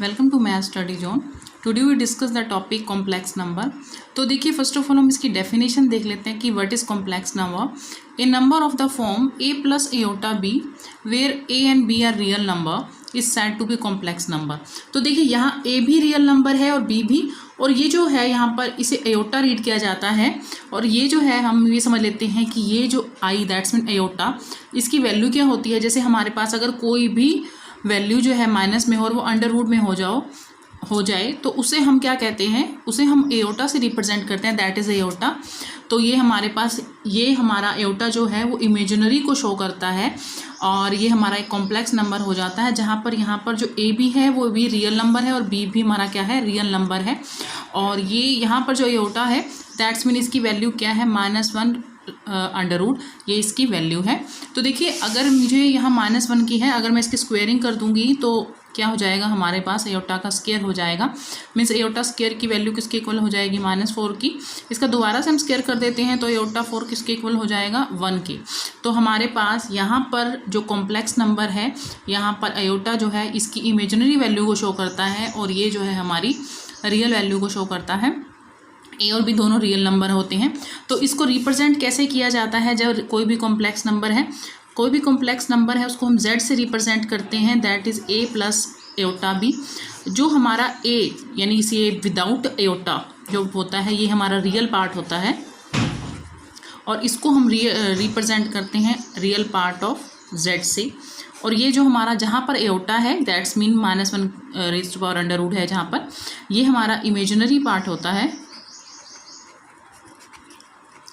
Welcome to math study zone. Today we discuss the topic complex number. तो देखिए first of all हम इसकी definition देख लेते हैं कि what is complex number. A number of the form a plus iota b where a and b are real number is said to be complex number. तो देखिए यहाँ a भी रियल नंबर है और b भी, और ये जो है यहाँ पर इसे एयोटा रीड किया जाता है। और ये जो है हम ये समझ लेते हैं कि ये जो i दैट्स मीन एयोटा, इसकी वैल्यू क्या होती है। जैसे हमारे पास अगर कोई भी वैल्यू जो है माइनस में हो और वो अंडर रूट में हो जाए तो उसे हम क्या कहते हैं, उसे हम एयोटा से रिप्रेजेंट करते हैं, दैट इज़ एयोटा। तो ये हमारे पास ये हमारा एयोटा जो है वो इमेजिनरी को शो करता है और ये हमारा एक कॉम्प्लेक्स नंबर हो जाता है, जहाँ पर यहाँ पर जो ए बी है वो भी रियल नंबर है और बी भी हमारा क्या है, रियल नंबर है। और ये यहाँ पर जो एयोटा है दैट्स मीन इसकी वैल्यू क्या है, -1 अंडर रूट, ये इसकी वैल्यू है। तो देखिए अगर मुझे यहाँ -1 की है, अगर मैं इसकी स्क्वेयरिंग कर दूंगी तो क्या हो जाएगा, हमारे पास एयोटा का स्क्वायर हो जाएगा। मीन्स एयोटा स्क्वायर की वैल्यू किसके इक्वल हो जाएगी, -4 की। इसका दोबारा से हम स्क्वायर कर देते हैं तो एयोटा 4 किसके इक्वल हो जाएगा, 1 की। तो हमारे पास यहाँ पर जो कॉम्प्लेक्स नंबर है, यहाँ पर एयोटा जो है इसकी इमेजिनरी वैल्यू को शो करता है और ये जो है हमारी रियल वैल्यू को शो करता है। ए और बी दोनों रियल नंबर होते हैं। तो इसको रिप्रेजेंट कैसे किया जाता है, जब कोई भी कॉम्प्लेक्स नंबर है, कोई भी कॉम्प्लेक्स नंबर है उसको हम z से रिप्रेजेंट करते हैं, that is a plus iota b. जो हमारा a यानी इसे विदाउट एयोटा जो होता है ये हमारा रियल पार्ट होता है और इसको हम रिप्रेजेंट करते हैं रियल पार्ट ऑफ z से। और ये जो हमारा जहाँ पर एयोटा है that's mean -1 raised to power under root है, जहाँ पर ये हमारा इमेजिनरी पार्ट होता है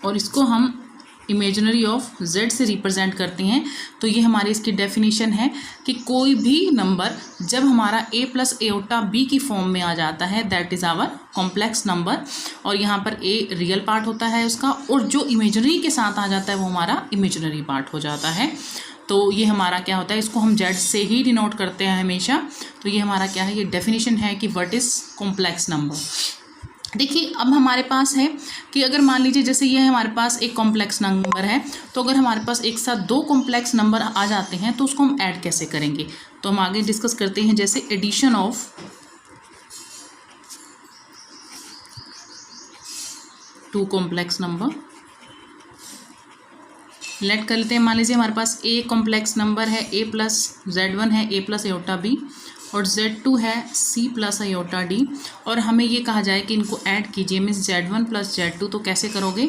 और इसको हम इमेजिनरी ऑफ z से रिप्रेजेंट करते हैं। तो ये हमारी इसकी डेफिनेशन है कि कोई भी नंबर जब हमारा a प्लस एयोटा b की फॉर्म में आ जाता है that is our complex number. और यहाँ पर a रियल पार्ट होता है उसका और जो इमेजिनरी के साथ आ जाता है वो हमारा इमेजिनरी पार्ट हो जाता है। तो ये हमारा क्या होता है, इसको हम z से ही डिनोट करते हैं हमेशा। तो ये हमारा क्या है, ये डेफिनेशन है कि व्हाट इज़ कॉम्प्लेक्स नंबर। देखिए अब हमारे पास है कि अगर मान लीजिए जैसे ये हमारे पास एक कॉम्प्लेक्स नंबर है, तो अगर हमारे पास एक साथ दो कॉम्प्लेक्स नंबर आ जाते हैं तो उसको हम ऐड कैसे करेंगे। तो हम आगे डिस्कस करते हैं, जैसे addition of two complex number. Let कर लेते हैं, मान लीजिए हमारे पास ए कॉम्प्लेक्स नंबर है, a प्लस z1 है a प्लस एयोटा b और z2 है c प्लस एयोटा d। और हमें ये कहा जाए कि इनको ऐड कीजिए, मीन्स z1 प्लस z2। तो कैसे करोगे,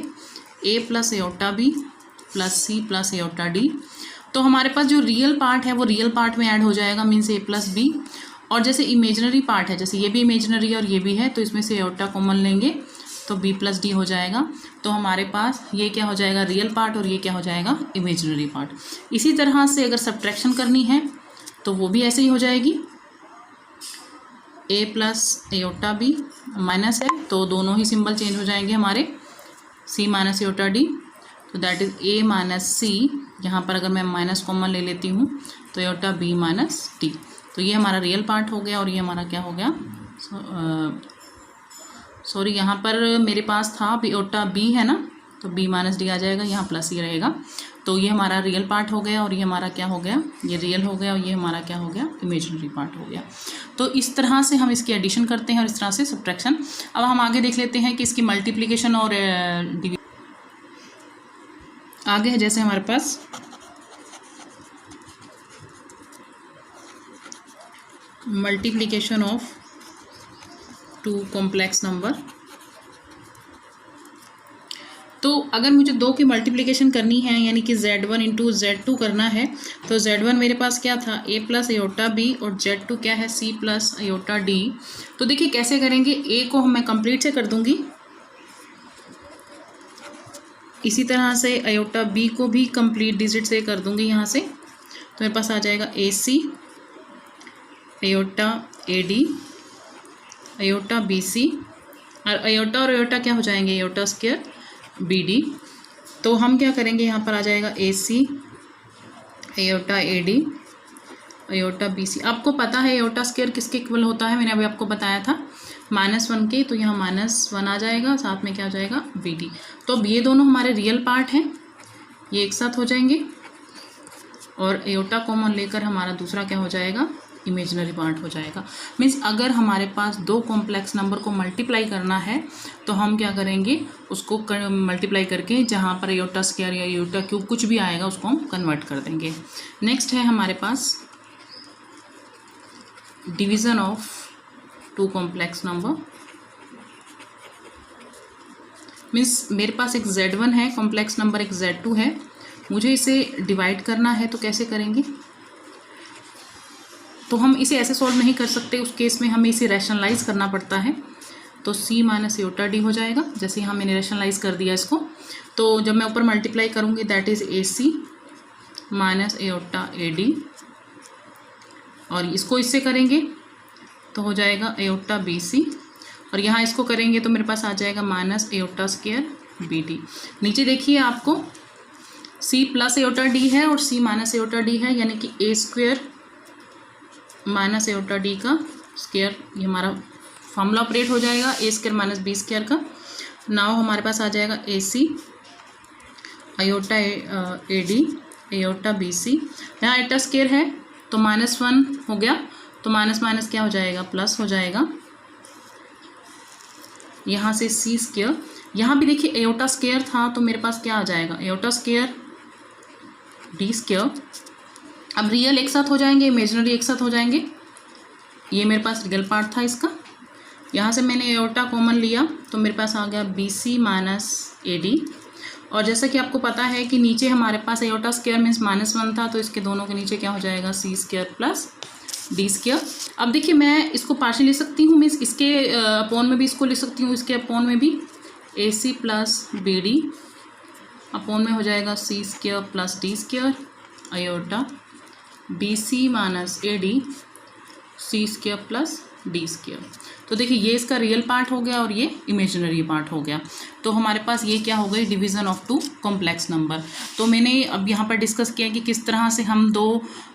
a plus iota b plus c plus aorta d। तो हमारे पास जो रियल पार्ट है वो रियल पार्ट में ऐड हो जाएगा, मीन्स a प्लस b। और जैसे इमेजिनरी पार्ट है, जैसे ये भी इमेजिनरी है और ये भी है, तो इसमें से एयोटा कॉमन लेंगे तो b प्लस डी हो जाएगा। तो हमारे पास ये क्या हो जाएगा, रियल पार्ट, और ये क्या हो जाएगा, इमेजिनरी पार्ट। इसी तरह से अगर सब्ट्रैक्शन करनी है तो वो भी ऐसे ही हो जाएगी, a plus iota b minus है तो दोनों ही सिंबल चेंज हो जाएंगे हमारे, c माइनस एयोटा d। तो that is a minus c। यहाँ पर अगर मैं माइनस कॉमन ले लेती हूँ तो एयोटा b माइनस d। तो ये हमारा रियल पार्ट हो गया और ये हमारा क्या हो गया, सॉरी यहाँ पर मेरे पास था एयोटा b है ना, तो b माइनस डी आ जाएगा, यहाँ प्लस ही रहेगा। तो ये हमारा रियल पार्ट हो गया और ये हमारा क्या हो गया, ये रियल हो गया और ये हमारा क्या हो गया, इमेजिनरी पार्ट हो गया। तो इस तरह से हम इसकी एडिशन करते हैं और इस तरह से सब्ट्रैक्शन। अब हम आगे देख लेते हैं कि इसकी मल्टीप्लिकेशन और आगे है जैसे हमारे पास multiplication of two complex number. तो अगर मुझे दो की मल्टीप्लिकेशन करनी है यानी कि z1 इंटू z2 करना है, तो z1 मेरे पास क्या था, a प्लस एयोटा b और z2 क्या है, c प्लस एयोटा d। तो देखिए कैसे करेंगे, a को मैं कंप्लीट से कर दूंगी, इसी तरह से एयोटा b को भी कंप्लीट डिजिट से कर दूंगी यहाँ से। तो मेरे पास आ जाएगा ac aorta ad aorta bc और एयोटा क्या हो जाएंगे, एयोटा स्क्वायर bd। तो हम क्या करेंगे, यहाँ पर आ जाएगा ac aorta ad aorta bc। आपको पता है एयोटा स्क्वायर किसके इक्वल होता है, मैंने अभी आपको बताया था -1 के। तो यहाँ -1 आ जाएगा, साथ में क्या हो जाएगा, bd। तो अब ये दोनों हमारे रियल पार्ट हैं, ये एक साथ हो जाएंगे और एयोटा कॉमन लेकर हमारा दूसरा क्या हो जाएगा, इमेजिनरी पार्ट हो जाएगा। मीन्स अगर हमारे पास दो कॉम्प्लेक्स नंबर को मल्टीप्लाई करना है तो हम क्या करेंगे, उसको मल्टीप्लाई करके जहाँ पर एयोटा स्क्वायर या एयोटा क्यूब कुछ भी आएगा उसको हम कन्वर्ट कर देंगे। नेक्स्ट है हमारे पास division of two complex number. Means मेरे पास एक Z1 है कॉम्प्लेक्स नंबर, एक Z2 है, मुझे इसे डिवाइड करना है तो कैसे करेंगे? तो हम इसे ऐसे सॉल्व नहीं कर सकते, उस केस में हमें इसे रैशनलाइज करना पड़ता है। तो C माइनस एयोटा D हो जाएगा। जैसे यहाँ मैंने रैशनलाइज कर दिया इसको, तो जब मैं ऊपर मल्टीप्लाई करूँगी that is AC minus aorta AD, और इसको इससे करेंगे तो हो जाएगा एयोटा BC, और यहाँ इसको करेंगे तो मेरे पास आ जाएगा माइनस एयोटा स्क्वायर BD। नीचे देखिए आपको C प्लस एयोटा D है और C माइनस एयोटा D है, यानी कि A square minus aorta D का स्क्वायर, ये हमारा फॉर्मूला ऑपरेट हो जाएगा A square minus B square का। नाउ हमारे पास आ जाएगा AC aorta AD aorta BC। यहाँ एयोटा स्क्वायर है तो -1 हो गया, तो माइनस माइनस क्या हो जाएगा, प्लस हो जाएगा। यहाँ से C स्क्वायर, यहाँ भी देखिए एयोटा स्क्वायर था तो मेरे पास क्या आ जाएगा, एयोटा स्क्वायर D स्क्वायर। अब रियल एक साथ हो जाएंगे, इमेजिनरी एक साथ हो जाएंगे। ये मेरे पास रियल पार्ट था इसका, यहाँ से मैंने एयोटा कॉमन लिया तो मेरे पास आ गया BC माइनस AD। और जैसा कि आपको पता है कि नीचे हमारे पास एयोटा स्क्वायर मीन्स -1 था, तो इसके दोनों के नीचे क्या हो जाएगा, C square plus D square. अब देखिए मैं इसको पार्शियल ले सकती हूँ, मीन्स इसके अपॉन में भी इसको ले सकती हूँ, इसके अपॉन में भी AC प्लस BD अपॉन में हो जाएगा C square plus D square aorta BC minus AD C square plus D square. तो देखिए ये इसका रियल पार्ट हो गया और ये इमेजिनरी पार्ट हो गया। तो हमारे पास ये क्या हो गई, division of two complex number. तो मैंने अब यहाँ पर डिस्कस किया कि किस तरह से हम दो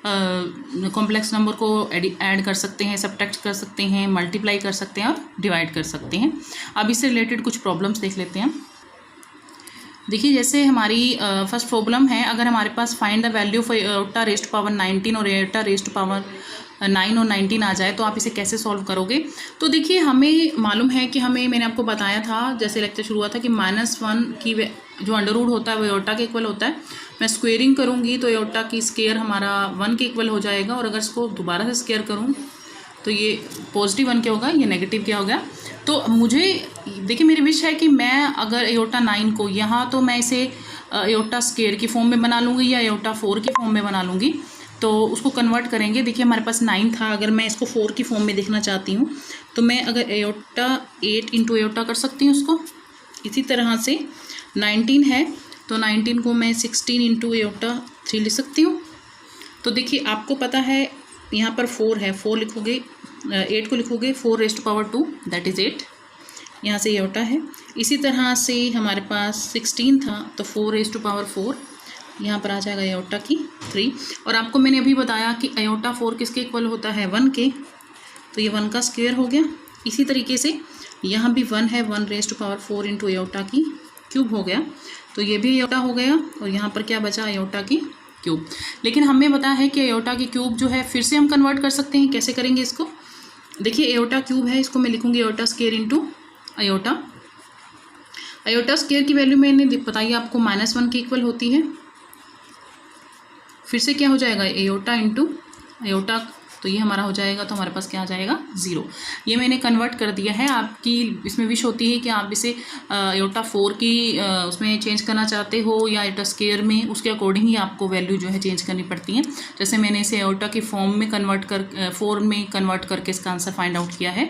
कॉम्प्लेक्स नंबर को ऐड कर सकते हैं, सब्ट्रैक्ट कर सकते हैं, मल्टीप्लाई कर सकते हैं और डिवाइड कर सकते हैं। अब इससे रिलेटेड कुछ प्रॉब्लम्स देख लेते हैं। देखिए जैसे हमारी फर्स्ट प्रॉब्लम है, अगर हमारे पास find the value for iota raised to power 19 और एयोटा रेज़्ड टू पावर 9 और 19 आ जाए तो आप इसे कैसे सॉल्व करोगे। तो देखिए हमें मालूम है कि मैंने आपको बताया था जैसे लेक्चर शुरू हुआ था कि -1 की जो अंडर रूट होता है वो एयोटा के इक्वल होता है। मैं स्क्वेयरिंग करूँगी तो एयोटा की स्क्वायर हमारा 1 के इक्वल हो जाएगा, और अगर इसको दोबारा से स्क्वायर करूँ तो ये पॉजिटिव 1 क्या होगा, ये नेगेटिव क्या होगा। तो मुझे देखिए मेरी विश है कि मैं अगर एयोटा 9 को यहाँ तो मैं इसे एयोटा स्क्वायर की फॉर्म में बना लूँगी या एयोटा 4 की फॉर्म में बना लूँगी, तो उसको कन्वर्ट करेंगे। देखिए हमारे पास 9 था, अगर मैं इसको 4 की फॉर्म में देखना चाहती हूँ तो मैं अगर एयोटा 8 इंटू एयोटा कर सकती हूँ उसको। इसी तरह से 19 है तो 19 को मैं 16 इंटू एयोटा 3 लिख सकती हूँ। तो देखिए आपको पता है यहाँ पर 4 है, 4 लिखोगे, 8 को लिखोगे 4 raised to power 2 that is 8, यहाँ से एयोटा है। इसी तरह से हमारे पास 16 था तो 4 रेज़्ड टू पावर 4, यहाँ पर आ जाएगा एयोटा की 3। और आपको मैंने अभी बताया कि एयोटा 4 किसके इक्वल होता है, 1 के, तो ये 1 का स्क्वायर हो गया। इसी तरीके से यहाँ भी 1 है, 1 raised to power 4 into iota की क्यूब हो गया, तो ये भी एयोटा हो गया। और यहाँ पर क्या बचा, एयोटा की क्यूब। लेकिन हमें पता है कि एयोटा की क्यूब जो है फिर से हम कन्वर्ट कर सकते हैं। कैसे करेंगे इसको, देखिए एयोटा क्यूब है, इसको मैं लिखूँगी aorta square into aorta. Aorta square की वैल्यू मैंने बताई आपको -1 के इक्वल होती है। फिर से क्या हो जाएगा, एयोटा इंटू एयोटा, तो ये हमारा हो जाएगा, तो हमारे पास क्या आ जाएगा, 0। ये मैंने कन्वर्ट कर दिया है। आपकी इसमें विश होती है कि आप इसे एयोटा 4 की उसमें चेंज करना चाहते हो या एयोटा स्क्वायर में, उसके अकॉर्डिंग ही आपको वैल्यू जो है चेंज करनी पड़ती है। जैसे मैंने इसे एयोटा की फॉर्म में कन्वर्ट कर 4 में कन्वर्ट करके इसका आंसर फाइंड आउट किया है।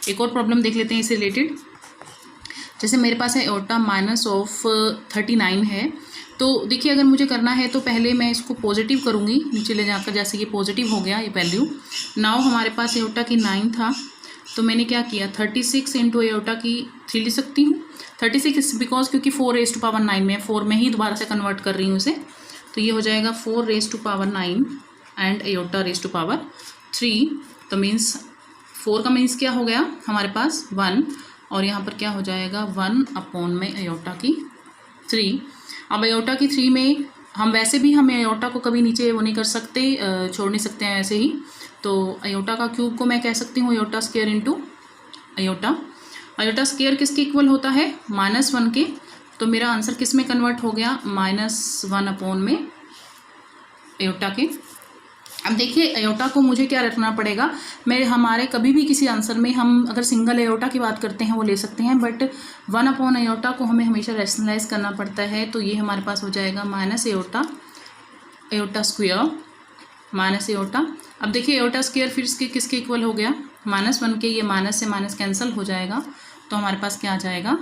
एक और प्रॉब्लम देख लेते हैं इससे रिलेटेड। जैसे मेरे पास है एयोटा -39 है, तो देखिए अगर मुझे करना है तो पहले मैं इसको पॉजिटिव करूँगी नीचे ले जाकर, जैसे ये पॉजिटिव हो गया ये वैल्यू। नाउ हमारे पास एयोटा की 9 था तो मैंने क्या किया, 36 इंटू एयोटा की 3 लिख सकती हूँ। 36 बिकॉज क्योंकि 4 रेज़्ड टू पावर 9 में 4 में ही दोबारा से कन्वर्ट कर रही हूँ इसे, तो ये हो जाएगा 4 raised to power 9 and iota raised to power 3। तो मीन्स 4 का मीन्स क्या हो गया हमारे पास 1, और यहाँ पर क्या हो जाएगा 1 अपॉन में एयोटा की 3। अब एयोटा की 3 में हम वैसे भी हम एयोटा को कभी नीचे वो नहीं कर सकते, छोड़ नहीं सकते हैं ऐसे ही। तो एयोटा का क्यूब को मैं कह सकती हूँ aorta square into aorta. Aorta square किसके इक्वल होता है? -1 के। तो मेरा आंसर किस में कन्वर्ट हो गया? -1 अपॉन में एयोटा के। अब देखिए एयोटा को मुझे क्या रखना पड़ेगा, मैं हमारे कभी भी किसी आंसर में हम अगर सिंगल एयोटा की बात करते हैं वो ले सकते हैं, बट 1 अपॉन एयोटा को हमें हमेशा रैशनलाइज करना पड़ता है। तो ये हमारे पास हो जाएगा minus aorta, aorta square minus aorta. अब देखिए एयोटा स्क्वायर फिर इसके किसके इक्वल हो गया? -1 के। ये माइनस से माइनस कैंसिल हो जाएगा, तो हमारे पास क्या आ जाएगा?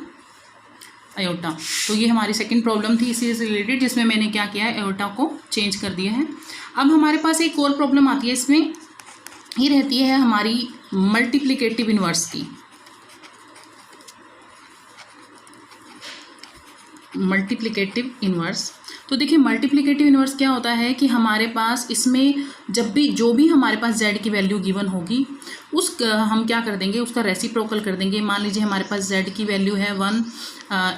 एयोटा। तो ये हमारी सेकंड प्रॉब्लम थी इसी से रिलेटेड, जिसमें मैंने क्या किया है, एयोटा को चेंज कर दिया है। अब हमारे पास एक और प्रॉब्लम आती है, इसमें ये रहती है हमारी मल्टीप्लिकेटिव इन्वर्स की। मल्टीप्लिकेटिव इन्वर्स, तो देखिए मल्टीप्लिकेटिव इन्वर्स क्या होता है कि हमारे पास इसमें जब भी जो भी हमारे पास z की वैल्यू गिवन होगी उस हम क्या कर देंगे, उसका रेसिप्रोकल कर देंगे। मान लीजिए हमारे पास z की वैल्यू है 1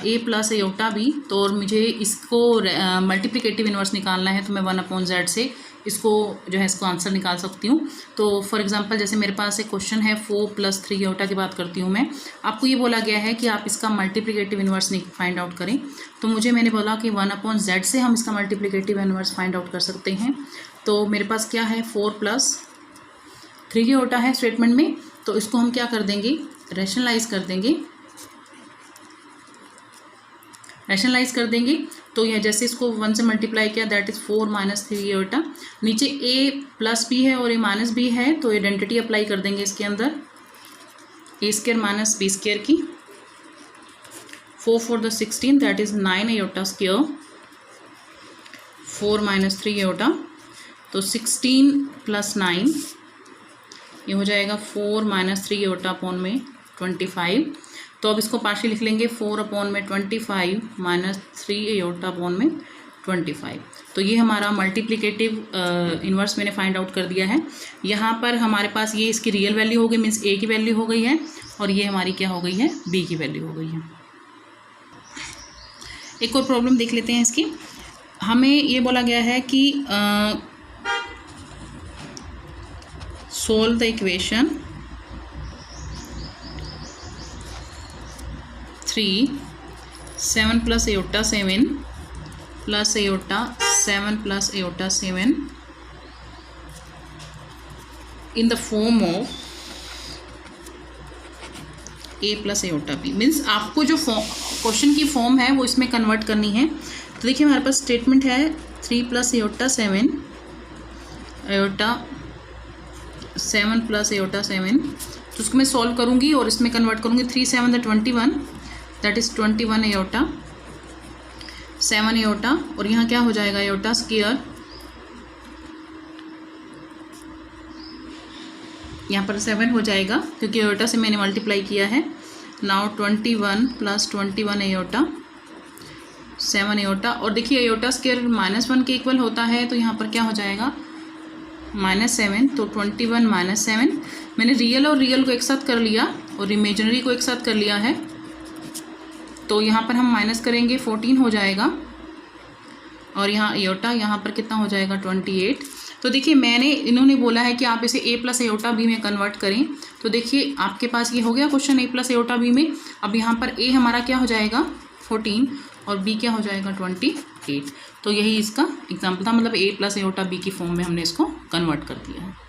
a प्लस एयोटा b, तो और मुझे इसको मल्टीप्लिकेटिव इन्वर्स निकालना है, तो मैं 1 अपॉन z से इसको जो है इसको आंसर निकाल सकती हूँ। तो फॉर एग्जांपल जैसे मेरे पास एक क्वेश्चन है 4 + 3 एयोटा की बात करती हूँ मैं, आपको ये बोला गया है कि आप इसका मल्टीप्लिकेटिव इन्वर्स फाइंड आउट करें। तो मैंने बोला कि 1 अपॉन z से हम इसका मल्टीप्लिकेटिव इन्वर्स फाइंड आउट कर सकते हैं। तो मेरे पास क्या है, 4 + 3 एयोटा है स्टेटमेंट में, तो इसको हम क्या कर देंगे, रैशनलाइज कर देंगे। रैशनलाइज कर देंगे तो यह जैसे इसको 1 से मल्टीप्लाई किया, दैट इज़ 4 - 3 एयोटा। नीचे a + b है और a - b है, तो आइडेंटिटी अप्लाई कर देंगे इसके अंदर, a² - b² की। 4 × 4 = 16, that is 9 aorta square. 4 - 3 aorta, तो 16 + 9 ये हो जाएगा 4 - 3 एयोटा अपॉन में 25। तो अब इसको पार्शियल लिख लेंगे, 4 अपॉन में 25 - 3 एयोटा अपॉन में 25। तो ये हमारा मल्टीप्लिकेटिव इन्वर्स मैंने फाइंड आउट कर दिया है। यहाँ पर हमारे पास ये इसकी रियल वैल्यू हो गई, मीन्स a की वैल्यू हो गई है, और ये हमारी क्या हो गई है, b की वैल्यू हो गई है। एक और प्रॉब्लम देख लेते हैं इसकी। हमें ये बोला गया है कि solve the equation 3 7 + aorta 7 + aorta 7 + aorta 7 in the form of a + aorta b। Means आपको जो क्वेश्चन की फॉर्म है वो इसमें कन्वर्ट करनी है। तो देखिए हमारे पास स्टेटमेंट है 3 + एयोटा 7 एयोटा 7 + एयोटा 7, तो उसको मैं सॉल्व करूँगी और इसमें कन्वर्ट करूँगी। 3 × 7 = 21, दैट इज़ 21 एयोटा 7 एयोटा, और यहाँ क्या हो जाएगा, एयोटा स्क्वायर, यहाँ पर 7 हो जाएगा क्योंकि एयोटा से मैंने मल्टीप्लाई किया है। नाउ 21 + 21 एयोटा 7 एयोटा, और देखिए एयोटा स्क्वायर -1 के इक्वल होता है, तो यहाँ पर क्या हो जाएगा, -7। तो 21 - 7, मैंने रियल और रियल को एक साथ कर लिया और इमेजिनरी को एक साथ कर लिया है, तो यहाँ पर हम माइनस करेंगे, 14 हो जाएगा, और यहाँ एयोटा यहाँ पर कितना हो जाएगा, 28। तो देखिए इन्होंने बोला है कि आप इसे a + एयोटा b में कन्वर्ट करें। तो देखिए आपके पास ये हो गया क्वेश्चन a + एयोटा b में। अब यहाँ पर a हमारा क्या हो जाएगा, 14, और b क्या हो जाएगा, 28। तो यही इसका एग्जाम्पल था, मतलब a + एयोटा b की फॉर्म में हमने इसको कन्वर्ट कर दिया है।